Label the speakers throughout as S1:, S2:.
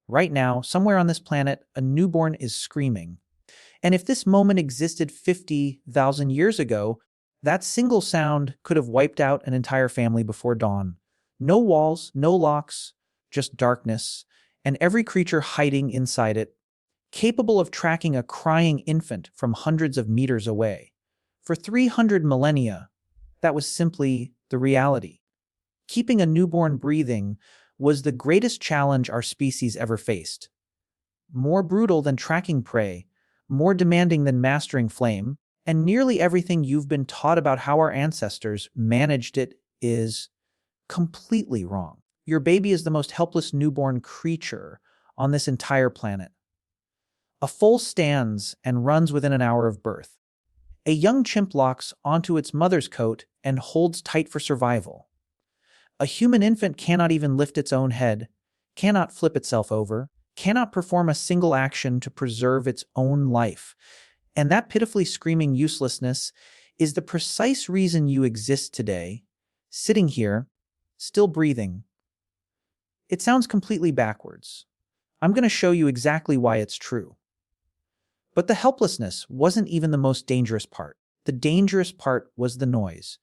S1: Right now, somewhere on this planet, a newborn is screaming. And if this moment existed 50,000 years ago, that single sound could have wiped out an entire family before dawn. No walls, no locks, just darkness, and every creature hiding inside it, capable of tracking a crying infant from hundreds of meters away. For 300 millennia, that was simply the reality. Keeping a newborn breathing was the greatest challenge our species ever faced. More brutal than tracking prey, more demanding than mastering flame, and nearly everything you've been taught about how our ancestors managed it is completely wrong. Your baby is the most helpless newborn creature on this entire planet. A foal stands and runs within an hour of birth. A young chimp locks onto its mother's coat and holds tight for survival. A human infant cannot even lift its own head, cannot flip itself over, cannot perform a single action to preserve its own life. And that pitifully screaming uselessness is the precise reason you exist today, sitting here, still breathing. It sounds completely backwards. I'm going to show you exactly why it's true. But the helplessness wasn't even the most dangerous part. The dangerous part was the noise.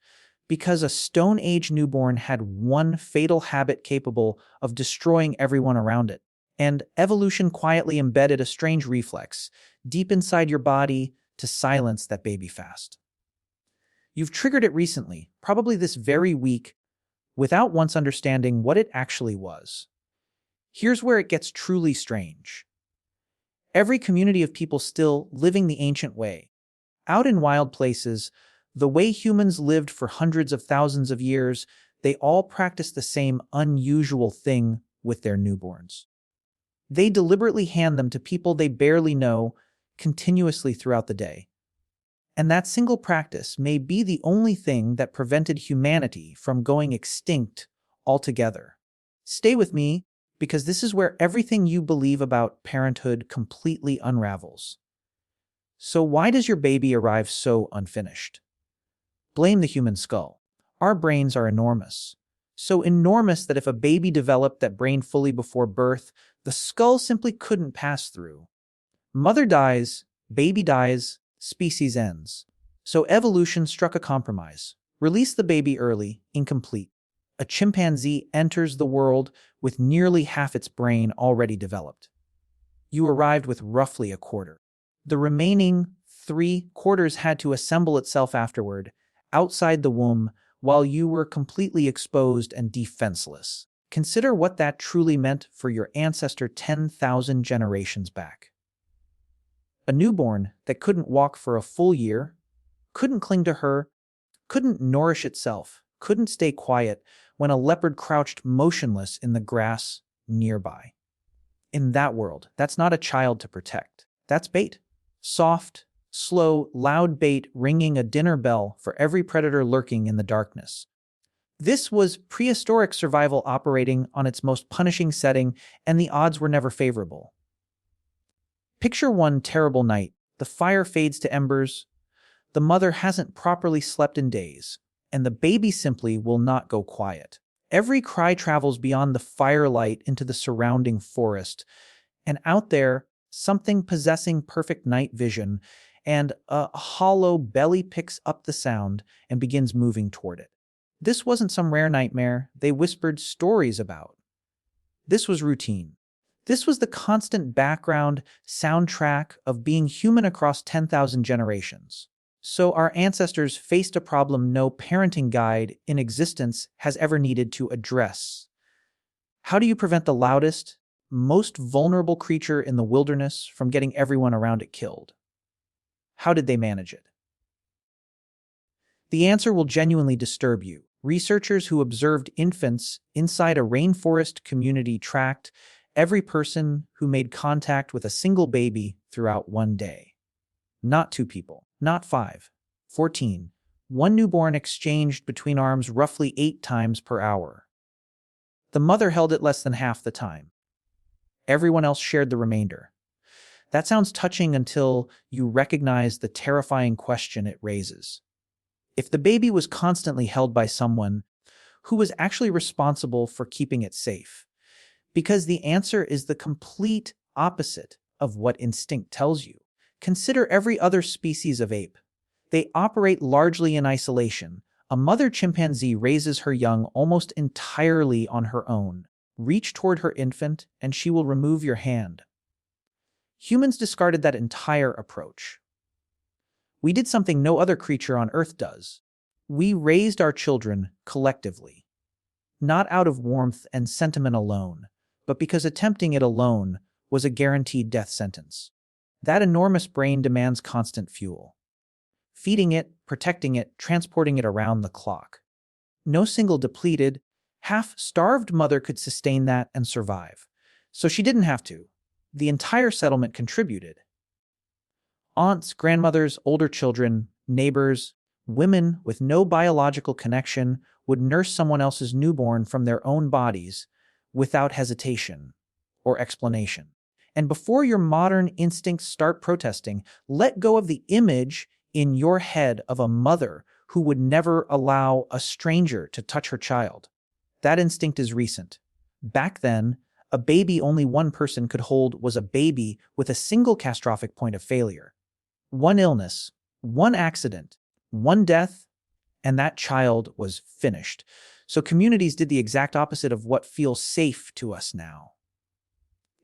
S1: Because a Stone Age newborn had one fatal habit capable of destroying everyone around it. And evolution quietly embedded a strange reflex deep inside your body to silence that baby fast. You've triggered it recently, probably this very week, without once understanding what it actually was. Here's where it gets truly strange. Every community of people still living the ancient way, out in wild places, the way humans lived for hundreds of thousands of years, they all practice the same unusual thing with their newborns. They deliberately hand them to people they barely know continuously throughout the day. And that single practice may be the only thing that prevented humanity from going extinct altogether. Stay with me, because this is where everything you believe about parenthood completely unravels. So why does your baby arrive so unfinished? Blame the human skull. Our brains are enormous. So enormous that if a baby developed that brain fully before birth, the skull simply couldn't pass through. Mother dies, baby dies, species ends. So evolution struck a compromise. Release the baby early, incomplete. A chimpanzee enters the world with nearly half its brain already developed. You arrived with roughly a quarter. The remaining 3/4 had to assemble itself afterward, outside the womb, while you were completely exposed and defenseless. Consider what that truly meant for your ancestor 10,000 generations back. A newborn that couldn't walk for a full year, couldn't cling to her, couldn't nourish itself, couldn't stay quiet when a leopard crouched motionless in the grass nearby. In that world, that's not a child to protect. That's bait. Soft, slow, loud bait ringing a dinner bell for every predator lurking in the darkness. This was prehistoric survival operating on its most punishing setting, and the odds were never favorable. Picture one terrible night. The fire fades to embers. The mother hasn't properly slept in days, and the baby simply will not go quiet. Every cry travels beyond the firelight into the surrounding forest, and out there, something possessing perfect night vision and a hollow belly picks up the sound and begins moving toward it. This wasn't some rare nightmare they whispered stories about. This was routine. This was the constant background soundtrack of being human across 10,000 generations. So our ancestors faced a problem no parenting guide in existence has ever needed to address. How do you prevent the loudest, most vulnerable creature in the wilderness from getting everyone around it killed? How did they manage it? The answer will genuinely disturb you. Researchers who observed infants inside a rainforest community tracked every person who made contact with a single baby throughout one day. Not 2 people, not 5, 14. One newborn exchanged between arms roughly 8 times per hour. The mother held it less than half the time. Everyone else shared the remainder. That sounds touching until you recognize the terrifying question it raises. If the baby was constantly held by someone, who was actually responsible for keeping it safe? Because the answer is the complete opposite of what instinct tells you. Consider every other species of ape. They operate largely in isolation. A mother chimpanzee raises her young almost entirely on her own. Reach toward her infant, and she will remove your hand. Humans discarded that entire approach. We did something no other creature on Earth does. We raised our children collectively, not out of warmth and sentiment alone, but because attempting it alone was a guaranteed death sentence. That enormous brain demands constant fuel. Feeding it, protecting it, transporting it around the clock. No single depleted, half-starved mother could sustain that and survive. So she didn't have to. The entire settlement contributed. Aunts, grandmothers, older children, neighbors, women with no biological connection would nurse someone else's newborn from their own bodies without hesitation or explanation. And before your modern instincts start protesting, let go of the image in your head of a mother who would never allow a stranger to touch her child. That instinct is recent. Back then, a baby only one person could hold was a baby with a single catastrophic point of failure. One illness, one accident, one death, and that child was finished. So communities did the exact opposite of what feels safe to us now.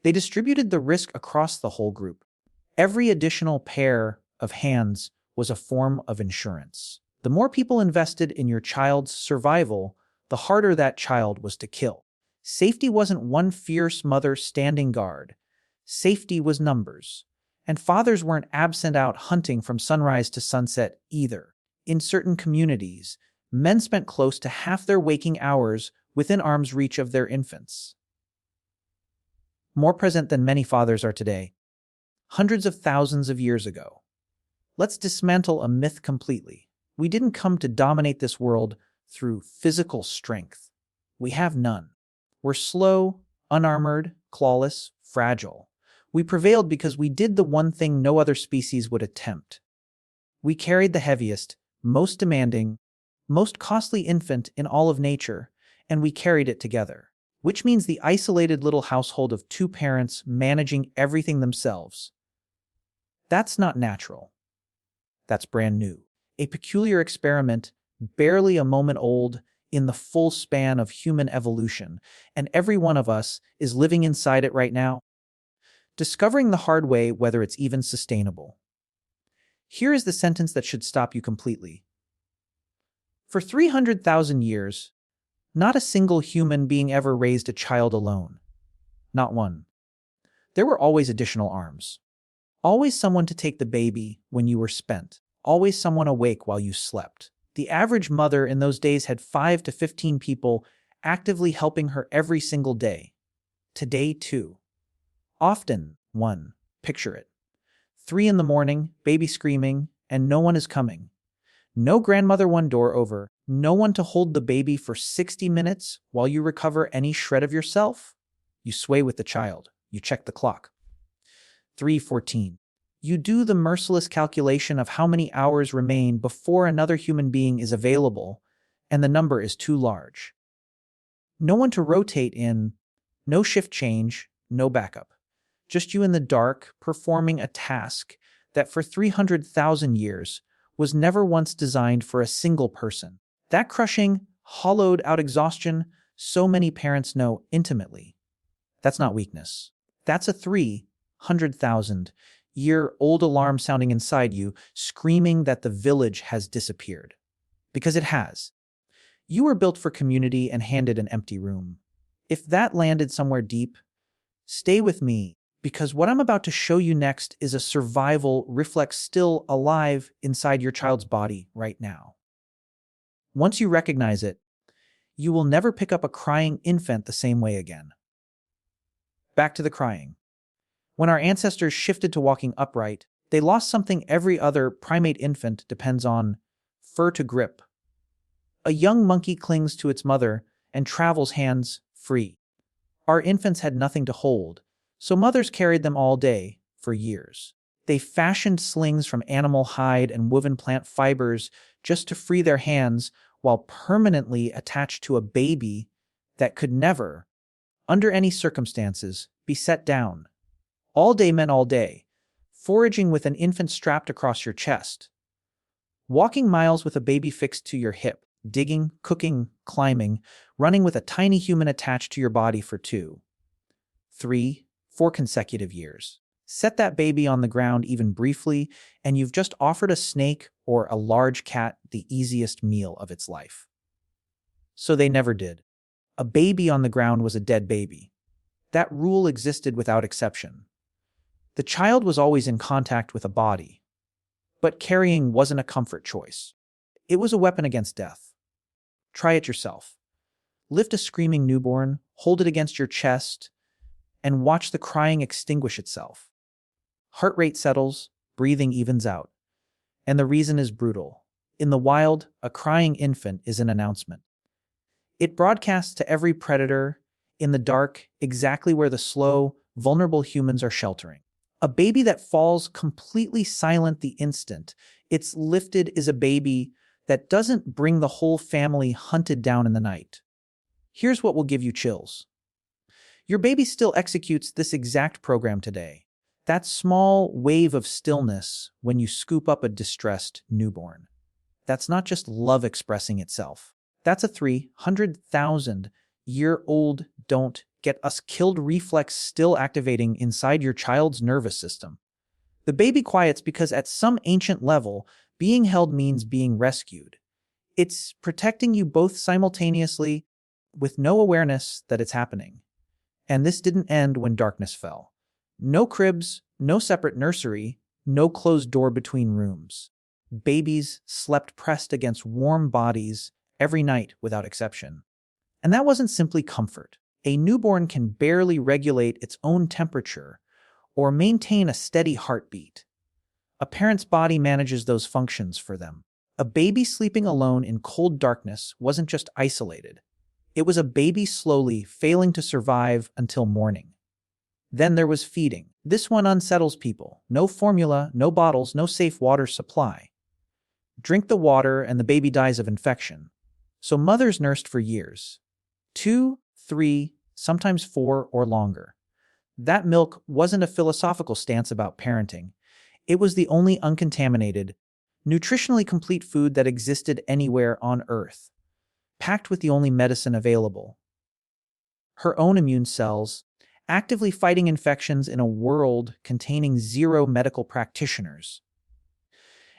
S1: They distributed the risk across the whole group. Every additional pair of hands was a form of insurance. The more people invested in your child's survival, the harder that child was to kill. Safety wasn't one fierce mother standing guard. Safety was numbers. And fathers weren't absent out hunting from sunrise to sunset either. In certain communities, men spent close to half their waking hours within arm's reach of their infants. More present than many fathers are today, hundreds of thousands of years ago. Let's dismantle a myth completely. We didn't come to dominate this world through physical strength. We have none. We're slow, unarmored, clawless, fragile. We prevailed because we did the one thing no other species would attempt. We carried the heaviest, most demanding, most costly infant in all of nature, and we carried it together. Which means the isolated little household of two parents managing everything themselves. That's not natural. That's brand new. A peculiar experiment, barely a moment old, in the full span of human evolution, and every one of us is living inside it right now, discovering the hard way whether it's even sustainable. Here is the sentence that should stop you completely. For 300,000 years, not a single human being ever raised a child alone. Not one. There were always additional arms. Always someone to take the baby when you were spent. Always someone awake while you slept. The average mother in those days had 5 to 15 people actively helping her every single day. Today, too. Often, one. Picture it. 3 in the morning, baby screaming, and no one is coming. No grandmother one door over. No one to hold the baby for 60 minutes while you recover any shred of yourself. You sway with the child. You check the clock. 3:14. You do the merciless calculation of how many hours remain before another human being is available, and the number is too large. No one to rotate in, no shift change, no backup. Just you in the dark, performing a task that for 300,000 years was never once designed for a single person. That crushing, hollowed-out exhaustion so many parents know intimately. That's not weakness. That's a 300,000-year-old alarm sounding inside you, screaming that the village has disappeared. Because it has. You were built for community and handed an empty room. If that landed somewhere deep, stay with me, because what I'm about to show you next is a survival reflex still alive inside your child's body right now. Once you recognize it, you will never pick up a crying infant the same way again. Back to the crying. When our ancestors shifted to walking upright, they lost something every other primate infant depends on: fur to grip. A young monkey clings to its mother and travels hands free. Our infants had nothing to hold, so mothers carried them all day for years. They fashioned slings from animal hide and woven plant fibers just to free their hands while permanently attached to a baby that could never under any circumstances, be set down. All day meant all day, foraging with an infant strapped across your chest, walking miles with a baby fixed to your hip, digging, cooking, climbing, running with a tiny human attached to your body for 2, 3, 4 consecutive years. Set that baby on the ground even briefly, and you've just offered a snake or a large cat the easiest meal of its life. So they never did. A baby on the ground was a dead baby. That rule existed without exception. The child was always in contact with a body, but carrying wasn't a comfort choice. It was a weapon against death. Try it yourself. Lift a screaming newborn, hold it against your chest, and watch the crying extinguish itself. Heart rate settles, breathing evens out. And the reason is brutal. In the wild, a crying infant is an announcement. It broadcasts to every predator, in the dark, exactly where the slow, vulnerable humans are sheltering. A baby that falls completely silent the instant it's lifted is a baby that doesn't bring the whole family hunted down in the night. Here's what will give you chills. Your baby still executes this exact program today. That small wave of stillness when you scoop up a distressed newborn. That's not just love expressing itself. That's a 300,000-year-old don't get us killed reflex still activating inside your child's nervous system. The baby quiets because at some ancient level, being held means being rescued. It's protecting you both simultaneously with no awareness that it's happening. And this didn't end when darkness fell. No cribs, no separate nursery, no closed door between rooms. Babies slept pressed against warm bodies every night without exception. And that wasn't simply comfort. A newborn can barely regulate its own temperature or maintain a steady heartbeat. A parent's body manages those functions for them. A baby sleeping alone in cold darkness wasn't just isolated. It was a baby slowly failing to survive until morning. Then there was feeding. This one unsettles people. No formula, no bottles, no safe water supply. Drink the water and the baby dies of infection. So mothers nursed for years. 2, 3, sometimes 4 or longer. That milk wasn't a philosophical stance about parenting. It was the only uncontaminated, nutritionally complete food that existed anywhere on Earth, packed with the only medicine available. Her own immune cells, actively fighting infections in a world containing 0 medical practitioners.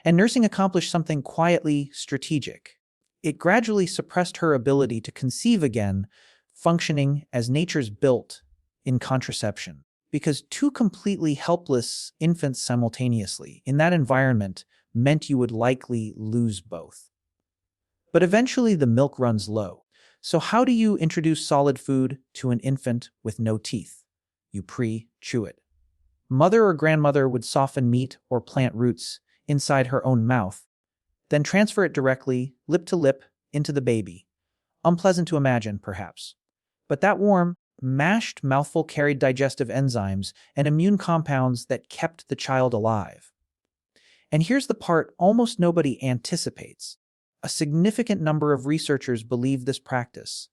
S1: And nursing accomplished something quietly strategic. It gradually suppressed her ability to conceive again, functioning as nature's built in contraception. Because 2 completely helpless infants simultaneously in that environment meant you would likely lose both. But eventually the milk runs low. So how do you introduce solid food to an infant with no teeth? You pre-chew it. Mother or grandmother would soften meat or plant roots inside her own mouth, then transfer it directly, lip to lip, into the baby. Unpleasant to imagine, perhaps. But that warm, mashed mouthful carried digestive enzymes and immune compounds that kept the child alive. And here's the part almost nobody anticipates. A significant number of researchers believe this practice,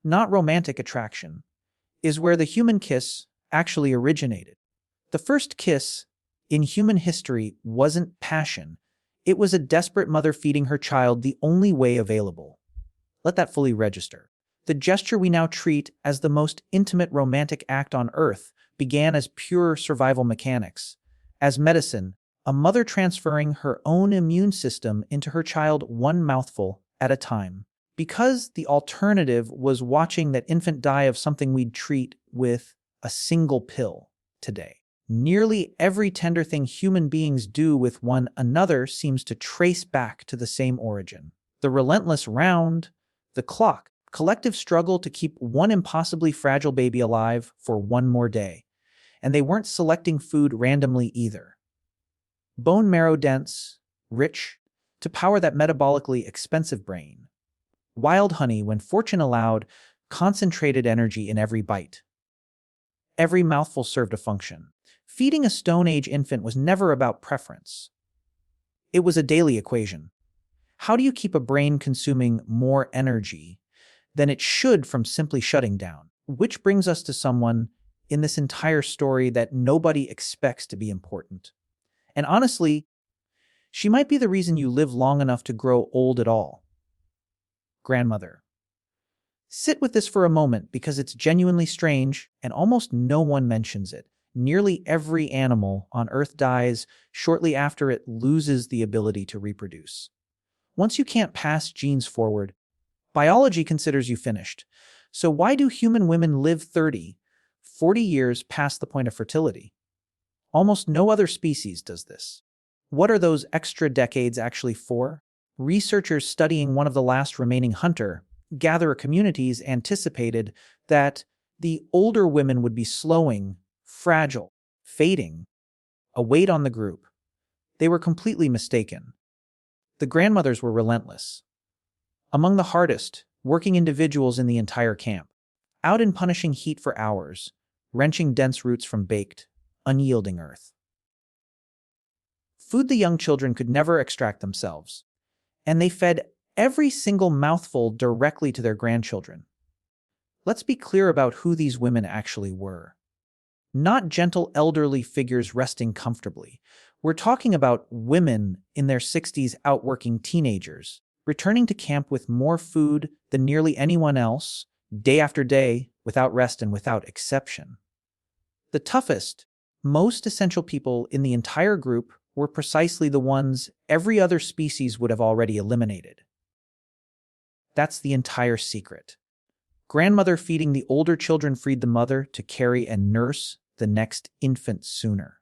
S1: not romantic attraction, is where the human kiss actually originated. The first kiss in human history wasn't passion. It was a desperate mother feeding her child the only way available. Let that fully register. The gesture we now treat as the most intimate romantic act on Earth began as pure survival mechanics. As medicine, a mother transferring her own immune system into her child one mouthful at a time. Because the alternative was watching that infant die of something we'd treat with a single pill today. Nearly every tender thing human beings do with one another seems to trace back to the same origin. The relentless round, the clock, collective struggle to keep one impossibly fragile baby alive for one more day. And they weren't selecting food randomly either. Bone marrow dense, rich, to power that metabolically expensive brain. Wild honey, when fortune allowed, concentrated energy in every bite. Every mouthful served a function. Feeding a Stone Age infant was never about preference. It was a daily equation. How do you keep a brain consuming more energy than it should from simply shutting down? Which brings us to someone in this entire story that nobody expects to be important. And honestly, she might be the reason you live long enough to grow old at all. Grandmother. Sit with this for a moment because it's genuinely strange and almost no one mentions it. Nearly every animal on Earth dies shortly after it loses the ability to reproduce. Once you can't pass genes forward, biology considers you finished. So why do human women live 30, 40 years past the point of fertility? Almost no other species does this. What are those extra decades actually for? Researchers studying one of the last remaining hunter-gatherer communities anticipated that the older women would be slowing, fragile, fading, a weight on the group. They were completely mistaken. The grandmothers were relentless. Among the hardest working individuals in the entire camp, out in punishing heat for hours, wrenching dense roots from baked, unyielding earth. Food the young children could never extract themselves, and they fed every single mouthful directly to their grandchildren. Let's be clear about who these women actually were. Not gentle elderly figures resting comfortably. We're talking about women in their 60s outworking teenagers, returning to camp with more food than nearly anyone else, day after day, without rest and without exception. The toughest, most essential people in the entire group were precisely the ones every other species would have already eliminated. That's the entire secret. Grandmother feeding the older children freed the mother to carry and nurse the next infant sooner.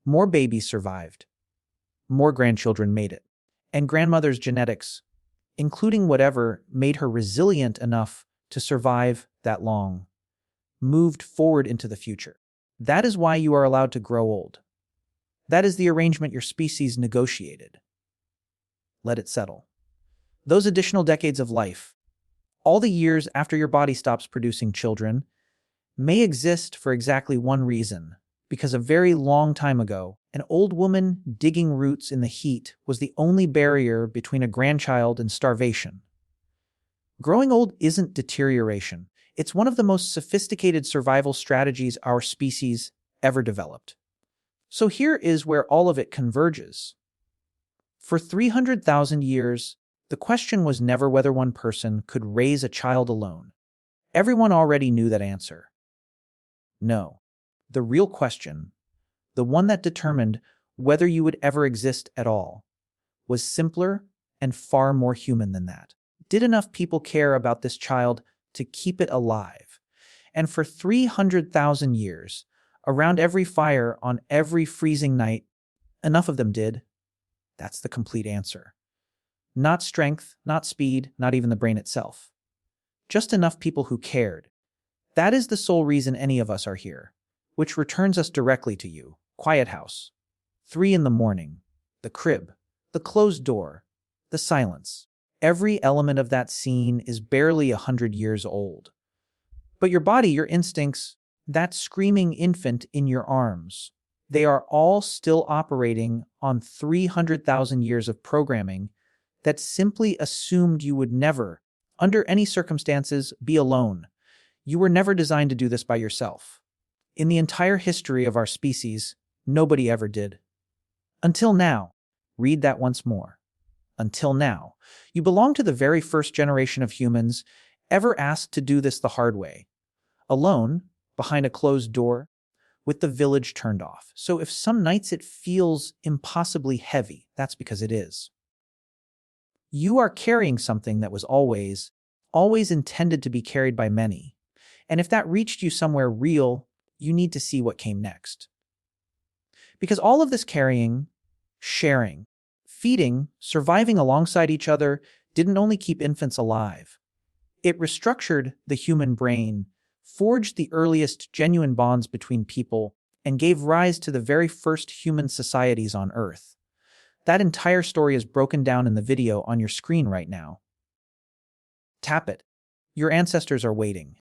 S1: More babies survived. More grandchildren made it. And grandmother's genetics, including whatever made her resilient enough to survive that long, moved forward into the future. That is why you are allowed to grow old. That is the arrangement your species negotiated. Let it settle. Those additional decades of life, all the years after your body stops producing children, may exist for exactly one reason, because a very long time ago, an old woman digging roots in the heat was the only barrier between a grandchild and starvation. Growing old isn't deterioration. It's one of the most sophisticated survival strategies our species ever developed. So here is where all of it converges. For 300,000 years, the question was never whether one person could raise a child alone. Everyone already knew that answer. No. The real question, the one that determined whether you would ever exist at all, was simpler and far more human than that. Did enough people care about this child to keep it alive? And for 300,000 years, around every fire on every freezing night, enough of them did. That's the complete answer. Not strength, not speed, not even the brain itself. Just enough people who cared. That is the sole reason any of us are here, which returns us directly to you. Quiet house. 3 a.m, the crib, the closed door, the silence. Every element of that scene is barely 100 years old. But your body, your instincts, that screaming infant in your arms, they are all still operating on 300,000 years of programming that simply assumed you would never, under any circumstances, be alone. You were never designed to do this by yourself. In the entire history of our species, nobody ever did. Until now. Read that once more. Until now. You belong to the very first generation of humans ever asked to do this the hard way. Alone, behind a closed door, with the village turned off. So if some nights it feels impossibly heavy, that's because it is. You are carrying something that was always intended to be carried by many. And if that reached you somewhere real, you need to see what came next. Because all of this carrying, sharing, feeding, surviving alongside each other didn't only keep infants alive. It restructured the human brain, forged the earliest genuine bonds between people, and gave rise to the very first human societies on Earth. That entire story is broken down in the video on your screen right now. Tap it. Your ancestors are waiting.